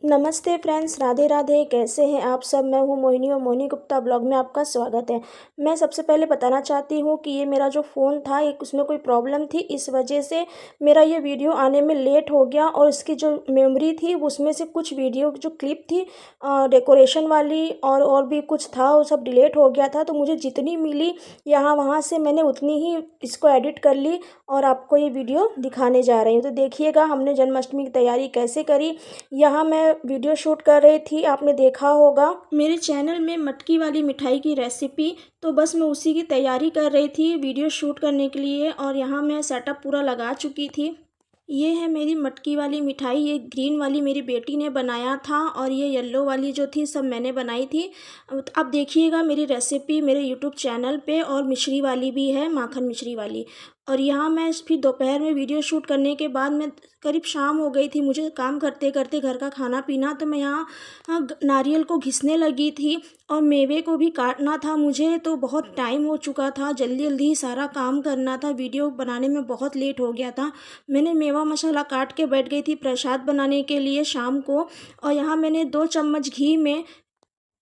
नमस्ते फ्रेंड्स, राधे राधे। कैसे हैं आप सब। मैं हूं मोहिनी और मोहिनी गुप्ता ब्लॉग में आपका स्वागत है। मैं सबसे पहले बताना चाहती हूं कि ये मेरा जो फ़ोन था एक उसमें कोई प्रॉब्लम थी, इस वजह से मेरा ये वीडियो आने में लेट हो गया। और इसकी जो मेमोरी थी उसमें से कुछ वीडियो जो क्लिप थी डेकोरेशन वाली और भी कुछ था, वो सब डिलीट हो गया था। तो मुझे जितनी मिली यहाँ वहाँ से मैंने उतनी ही इसको एडिट कर ली और आपको ये वीडियो दिखाने जा रही हूँ। तो देखिएगा हमने जन्माष्टमी की तैयारी कैसे करी। यहाँ मैं वीडियो शूट कर रही थी, आपने देखा होगा मेरे चैनल में मटकी वाली मिठाई की रेसिपी। तो बस मैं उसी की तैयारी कर रही थी वीडियो शूट करने के लिए। और यहाँ मैं सेटअप पूरा लगा चुकी थी। ये है मेरी मटकी वाली मिठाई। ये ग्रीन वाली मेरी बेटी ने बनाया था और ये येलो वाली जो थी सब मैंने बनाई थी। अब देखिएगा मेरी रेसिपी मेरे यूट्यूब चैनल पे। और मिश्री वाली भी है, माखन मिश्री वाली। और यहाँ मैं फिर दोपहर में वीडियो शूट करने के बाद मैं करीब शाम हो गई थी मुझे काम करते करते, घर का खाना पीना। तो मैं यहाँ नारियल को घिसने लगी थी और मेवे को भी काटना था मुझे। तो बहुत टाइम हो चुका था, जल्दी जल्दी ही सारा काम करना था, वीडियो बनाने में बहुत लेट हो गया था। मैंने मेवा मसाला काट के बैठ गई थी प्रसाद बनाने के लिए शाम को। और यहाँ मैंने 2 चम्मच घी में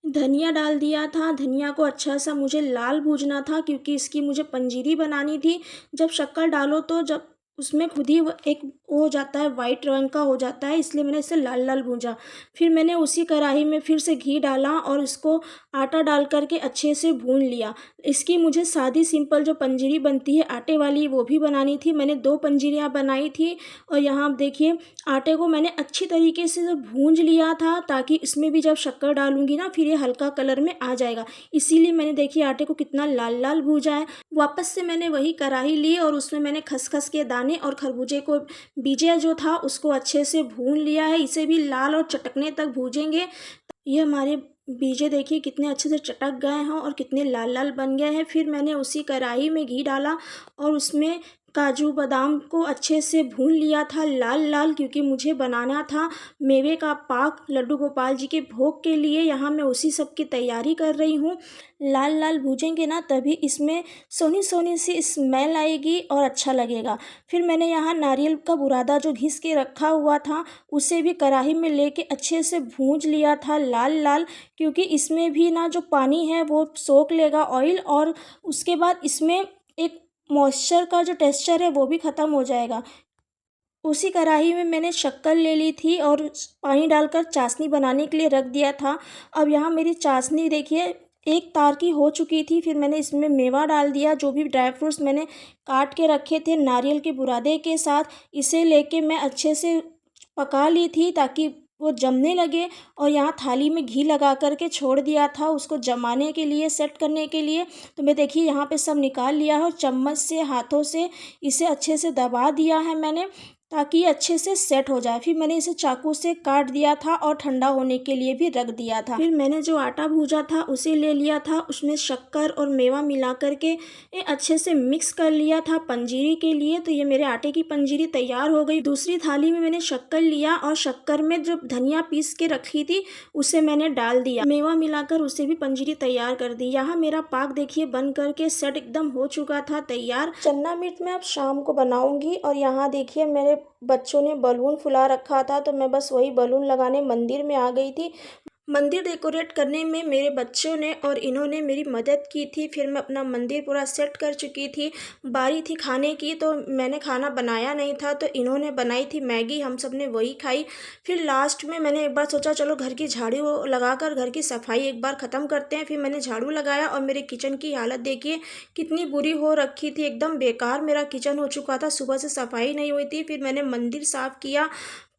धनिया डाल दिया था। धनिया को अच्छा सा मुझे लाल भूजना था क्योंकि इसकी मुझे पंजीरी बनानी थी। जब शक्कर डालो तो जब उसमें खुद ही एक वो हो जाता है, वाइट रंग का हो जाता है, इसलिए मैंने इसे लाल लाल भूजा। फिर मैंने उसी कढ़ाई में फिर से घी डाला और इसको आटा डाल करके अच्छे से भून लिया। इसकी मुझे सादी सिंपल जो पंजीरी बनती है आटे वाली वो भी बनानी थी। मैंने 2 पंजीरियाँ बनाई थी। और यहाँ आप देखिए आटे को मैंने अच्छी तरीके से भूंज लिया था ताकि इसमें भी जब शक्कर डालूंगी ना फिर ये हल्का कलर में आ जाएगा। इसीलिए मैंने देखिए आटे को कितना लाल लाल भूजा है। वापस से मैंने वही कढ़ाई ली और उसमें मैंने खसखस के दाने और खरबूजे को बीजे जो था उसको अच्छे से भून लिया है। इसे भी लाल और चटकने तक भूजेंगे। ये हमारे बीजे देखिए कितने अच्छे से चटक गए हैं और कितने लाल लाल बन गए हैं। फिर मैंने उसी कढ़ाई में घी डाला और उसमें काजू बादाम को अच्छे से भून लिया था लाल लाल, क्योंकि मुझे बनाना था मेवे का पाक लड्डू गोपाल जी के भोग के लिए। यहाँ मैं उसी सब की तैयारी कर रही हूँ। लाल लाल भूजेंगे ना तभी इसमें सोनी सोनी सी स्मेल आएगी और अच्छा लगेगा। फिर मैंने यहाँ नारियल का बुरादा जो घिस के रखा हुआ था उसे भी कढ़ाई में लेके अच्छे से भूंज लिया था लाल लाल, क्योंकि इसमें भी ना जो पानी है वो सोख लेगा ऑयल। और उसके बाद इसमें एक मॉइस्चर का जो टेक्सचर है वो भी ख़त्म हो जाएगा। उसी कढ़ाई में मैंने शक्कर ले ली थी और पानी डालकर चाशनी बनाने के लिए रख दिया था। अब यहाँ मेरी चाशनी देखिए एक तार की हो चुकी थी। फिर मैंने इसमें मेवा डाल दिया, जो भी ड्राई फ्रूट्स मैंने काट के रखे थे नारियल के बुरादे के साथ। इसे लेके मैं अच्छे से पका ली थी ताकि वो जमने लगे। और यहाँ थाली में घी लगा करके छोड़ दिया था उसको जमाने के लिए, सेट करने के लिए। तो मैं देखिए यहाँ पे सब निकाल लिया है और चम्मच से हाथों से इसे अच्छे से दबा दिया है मैंने ताकि ये अच्छे से सेट हो जाए। फिर मैंने इसे चाकू से काट दिया था और ठंडा होने के लिए भी रख दिया था। फिर मैंने जो आटा भूजा था उसे ले लिया था, उसमें शक्कर और मेवा मिला करके ये अच्छे से मिक्स कर लिया था पंजीरी के लिए। तो ये मेरे आटे की पंजीरी तैयार हो गई। दूसरी थाली में मैंने शक्कर लिया और शक्कर में जो धनिया पीस के रखी थी उसे मैंने डाल दिया, मेवा मिलाकर उसे भी पंजीरी तैयार कर दी। यहाँ मेरा पाक देखिए बन करके सेट एकदम हो चुका था तैयार। चन्ना मिर्च मैं अब शाम को बनाऊंगी। और यहाँ देखिए मेरे बच्चों ने बलून फुला रखा था तो मैं बस वही बलून लगाने मंदिर में आ गई थी। मंदिर डेकोरेट करने में मेरे बच्चों ने और इन्होंने मेरी मदद की थी। फिर मैं अपना मंदिर पूरा सेट कर चुकी थी। बारी थी खाने की तो मैंने खाना बनाया नहीं था, तो इन्होंने बनाई थी मैगी, हम सब ने वही खाई। फिर लास्ट में मैंने एक बार सोचा चलो घर की झाड़ू लगाकर घर की सफाई एक बार ख़त्म करते हैं। फिर मैंने झाड़ू लगाया और मेरे किचन की हालत देखिए कितनी बुरी हो रखी थी, एकदम बेकार मेरा किचन हो चुका था, सुबह से सफाई नहीं हुई थी। फिर मैंने मंदिर साफ़ किया,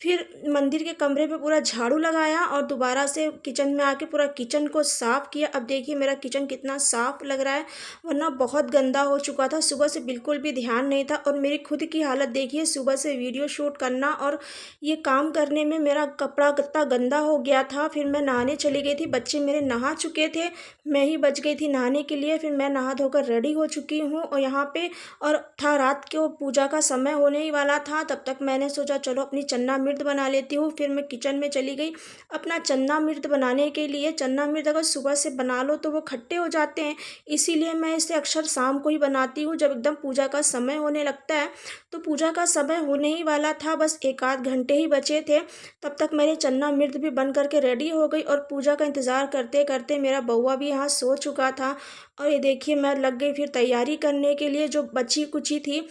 फिर मंदिर के कमरे पे पूरा झाड़ू लगाया और दोबारा से किचन में आके पूरा किचन को साफ़ किया। अब देखिए मेरा किचन कितना साफ़ लग रहा है, वरना बहुत गंदा हो चुका था, सुबह से बिल्कुल भी ध्यान नहीं था। और मेरी खुद की हालत देखिए, सुबह से वीडियो शूट करना और ये काम करने में मेरा कपड़ा कितना गंदा हो गया था। फिर मैं नहाने चली गई थी, बच्चे मेरे नहा चुके थे, मैं ही बच गई थी नहाने के लिए। फिर मैं नहा धोकर रेडी हो चुकी हूँ और यहाँ पे और था रात को पूजा का समय होने ही वाला था। तब तक मैंने सोचा चलो अपनी चन्ना मिर्च चन्नामृत बना लेती हूँ। फिर मैं किचन में चली गई अपना चन्नामृत बनाने के लिए। चन्नामृत अगर सुबह से बना लो तो वो खट्टे हो जाते हैं, इसीलिए मैं इसे अक्सर शाम को ही बनाती हूँ, जब एकदम पूजा का समय होने लगता है। तो पूजा का समय होने ही वाला था, बस 1 आध घंटे ही बचे थे, तब तक मेरे चन्नामृत भी बन करके रेडी हो गई। और पूजा का इंतज़ार करते करते मेरा बउआ भी यहाँ सो चुका था। और ये देखिए मैं लग गई फिर तैयारी करने के लिए जो बची कुची थी।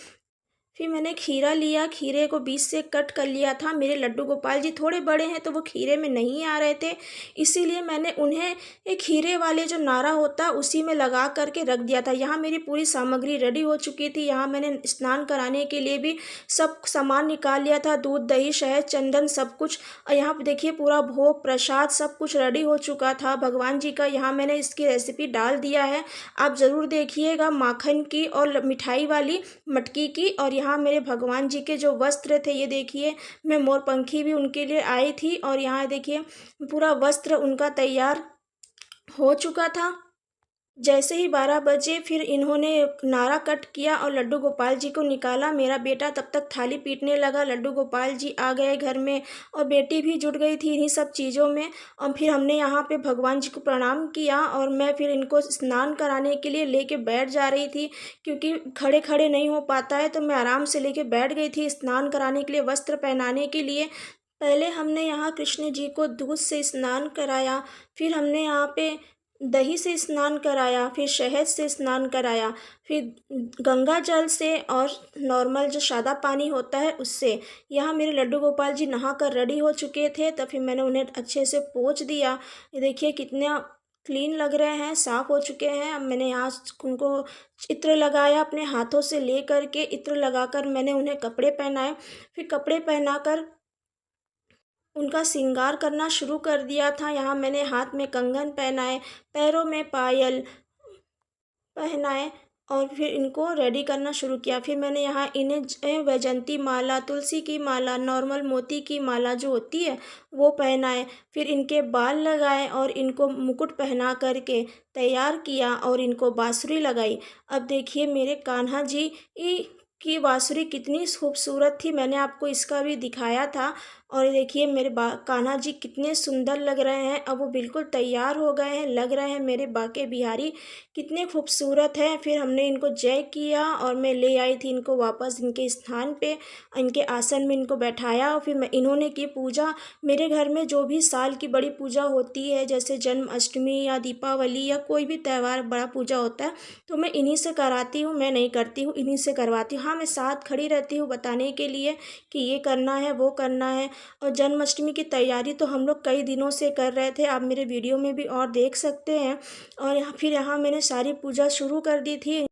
फिर मैंने खीरा लिया, खीरे को बीच से कट कर लिया था। मेरे लड्डू गोपाल जी थोड़े बड़े हैं तो वो खीरे में नहीं आ रहे थे, इसीलिए मैंने उन्हें एक खीरे वाले जो नारा होता है उसी में लगा करके रख दिया था। यहाँ मेरी पूरी सामग्री रेडी हो चुकी थी। यहाँ मैंने स्नान कराने के लिए भी सब सामान निकाल लिया था, दूध दही शहद चंदन सब कुछ। और यहाँ पे देखिए पूरा भोग प्रसाद सब कुछ रेडी हो चुका था भगवान जी का। यहाँ मैंने इसकी रेसिपी डाल दिया है, आप ज़रूर देखिएगा, माखन की और मिठाई वाली मटकी की। और यहाँ मेरे भगवान जी के जो वस्त्र थे ये देखिए, मैं मोरपंखी भी उनके लिए आई थी। और यहाँ देखिए पूरा वस्त्र उनका तैयार हो चुका था। जैसे ही 12 बजे फिर इन्होंने नारा कट किया और लड्डू गोपाल जी को निकाला। मेरा बेटा तब तक थाली पीटने लगा, लड्डू गोपाल जी आ गए घर में और बेटी भी जुट गई थी इन्हीं सब चीज़ों में। और फिर हमने यहाँ पे भगवान जी को प्रणाम किया और मैं फिर इनको स्नान कराने के लिए लेके बैठ जा रही थी, क्योंकि खड़े खड़े नहीं हो पाता है, तो मैं आराम से लेके बैठ गई थी स्नान कराने के लिए, वस्त्र पहनाने के लिए। पहले हमने यहाँ कृष्ण जी को दूध से स्नान कराया, फिर हमने यहाँ पे दही से स्नान कराया, फिर शहद से स्नान कराया, फिर गंगा जल से और नॉर्मल जो सादा पानी होता है उससे। यहाँ मेरे लड्डू गोपाल जी नहा कर रेडी हो चुके थे, तब फिर मैंने उन्हें अच्छे से पोंछ दिया। ये देखिए कितने क्लीन लग रहे हैं, साफ़ हो चुके हैं। अब मैंने यहाँ उनको इत्र लगाया, अपने हाथों से ले करके इत्र लगाकर मैंने उन्हें कपड़े पहनाए। फिर कपड़े पहनाकर उनका श्रृंगार करना शुरू कर दिया था। यहाँ मैंने हाथ में कंगन पहनाए, पैरों में पायल पहनाए और फिर इनको रेडी करना शुरू किया। फिर मैंने यहाँ इन्हें वैजंती माला, तुलसी की माला, नॉर्मल मोती की माला जो होती है वो पहनाए। फिर इनके बाल लगाए और इनको मुकुट पहना करके तैयार किया और इनको बाँसुरी लगाई। अब देखिए मेरे कान्हा जी की बाँसुरी कितनी खूबसूरत थी, मैंने आपको इसका भी दिखाया था। और देखिए मेरे कान्हा जी कितने सुंदर लग रहे हैं। अब वो बिल्कुल तैयार हो गए हैं, लग रहे हैं मेरे बाके बिहारी कितने खूबसूरत हैं। फिर हमने इनको जय किया और मैं ले आई थी इनको वापस इनके स्थान पे, इनके आसन में इनको बैठाया। और फिर मैं इन्होंने की पूजा। मेरे घर में जो भी साल की बड़ी पूजा होती है, जैसे जन्माष्टमी या दीपावली या कोई भी त्यौहार बड़ा पूजा होता है, तो मैं इन्हीं से कराती हूँ, मैं नहीं करती हूँ, इन्हीं से करवाती हूँ। हाँ, मैं साथ खड़ी रहती हूँ बताने के लिए कि ये करना है वो करना है। और जन्माष्टमी की तैयारी तो हम लोग कई दिनों से कर रहे थे, आप मेरे वीडियो में भी और देख सकते हैं। और यहाँ मैंने सारी पूजा शुरू कर दी थी।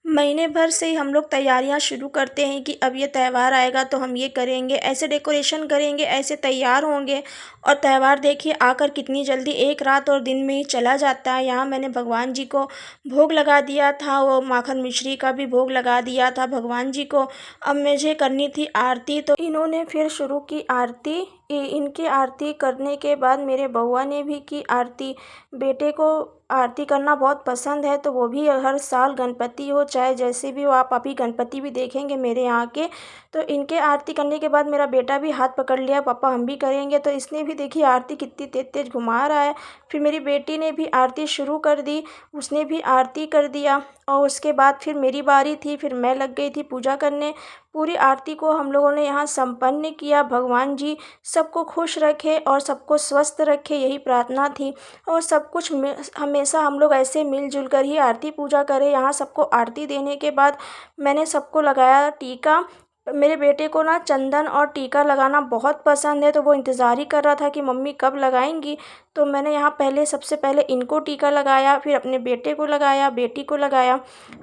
महीने भर से ही हम लोग तैयारियां शुरू करते हैं कि अब ये त्यौहार आएगा तो हम ये करेंगे, ऐसे डेकोरेशन करेंगे, ऐसे तैयार होंगे। और त्यौहार देखिए आकर कितनी जल्दी एक रात और दिन में ही चला जाता है। यहाँ मैंने भगवान जी को भोग लगा दिया था, वो माखन मिश्री का भी भोग लगा दिया था भगवान जी को। अब मुझे करनी थी आरती, तो इन्होंने फिर शुरू की आरती। इनकी आरती करने के बाद मेरे बउआ ने भी की आरती। बेटे को आरती करना बहुत पसंद है, तो वो भी हर साल गणपति हो चाहे जैसे भी हो, आप अभी गणपति भी देखेंगे मेरे यहाँ के। तो इनके आरती करने के बाद मेरा बेटा भी हाथ पकड़ लिया, पापा हम भी करेंगे। तो इसने भी देखिए आरती कितनी तेज तेज घुमा रहा है। फिर मेरी बेटी ने भी आरती शुरू कर दी, उसने भी आरती कर दिया। और उसके बाद फिर मेरी बारी थी, फिर मैं लग गई थी पूजा करने। पूरी आरती को हम लोगों ने यहाँ संपन्न किया। भगवान जी सबको खुश रखे और सबको स्वस्थ रखे, यही प्रार्थना थी। और सब कुछ हमेशा हम लोग ऐसे मिलजुल कर ही आरती पूजा करें। यहाँ सबको आरती देने के बाद मैंने सबको लगाया टीका। मेरे बेटे को ना चंदन और टीका लगाना बहुत पसंद है, तो वो इंतज़ार ही कर रहा था कि मम्मी कब लगाएंगी। तो मैंने यहाँ सबसे पहले इनको टीका लगाया, फिर अपने बेटे को लगाया, बेटी को लगाया।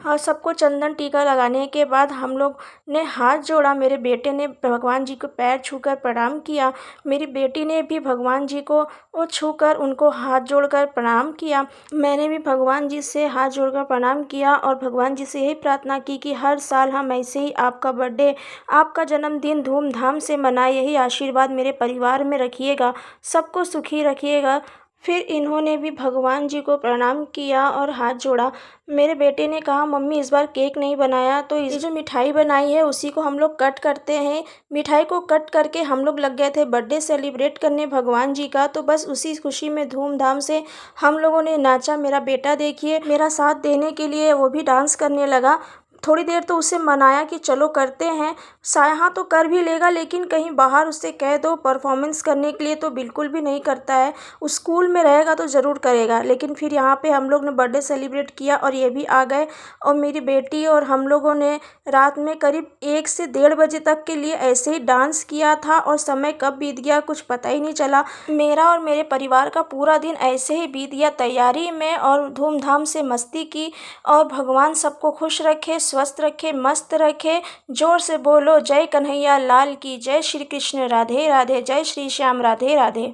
और सबको चंदन टीका लगाने के बाद हम लोग ने हाथ जोड़ा। मेरे बेटे ने भगवान जी को पैर छूकर प्रणाम किया, मेरी बेटी ने भी भगवान जी को छूकर उनको हाथ जोड़कर प्रणाम किया। मैंने भी भगवान जी से हाथ जोड़कर प्रणाम किया और भगवान जी से यही प्रार्थना की कि हर साल हम ऐसे ही आपका बर्थडे, आपका जन्मदिन धूमधाम से मनाए, यही आशीर्वाद मेरे परिवार में रखिएगा, सबको सुखी रखिएगा। फिर इन्होंने भी भगवान जी को प्रणाम किया और हाथ जोड़ा। मेरे बेटे ने कहा, मम्मी इस बार केक नहीं बनाया, तो ये जो मिठाई बनाई है उसी को हम लोग कट करते हैं। मिठाई को कट करके हम लोग लग गए थे बर्थडे सेलिब्रेट करने भगवान जी का। तो बस उसी खुशी में धूमधाम से हम लोगों ने नाचा। मेरा बेटा देखिए मेरा साथ देने के लिए वो भी डांस करने लगा। थोड़ी देर तो उसे मनाया कि चलो करते हैं, हाँ तो कर भी लेगा, लेकिन कहीं बाहर उससे कह दो परफॉर्मेंस करने के लिए तो बिल्कुल भी नहीं करता है। स्कूल में रहेगा तो ज़रूर करेगा, लेकिन फिर यहाँ पे हम लोग ने बर्थडे सेलिब्रेट किया और ये भी आ गए। और मेरी बेटी और हम लोगों ने रात में करीब 1 से 1:30 बजे तक के लिए ऐसे ही डांस किया था और समय कब बीत गया कुछ पता ही नहीं चला। मेरा और मेरे परिवार का पूरा दिन ऐसे ही बीत गया तैयारी में और धूमधाम से मस्ती की। और भगवान सबको खुश रखे, स्वस्थ रखे, मस्त रखे। जोर से बोलो जय कन्हैया लाल की जय। श्री कृष्ण राधे राधे, जय श्री श्याम राधे राधे।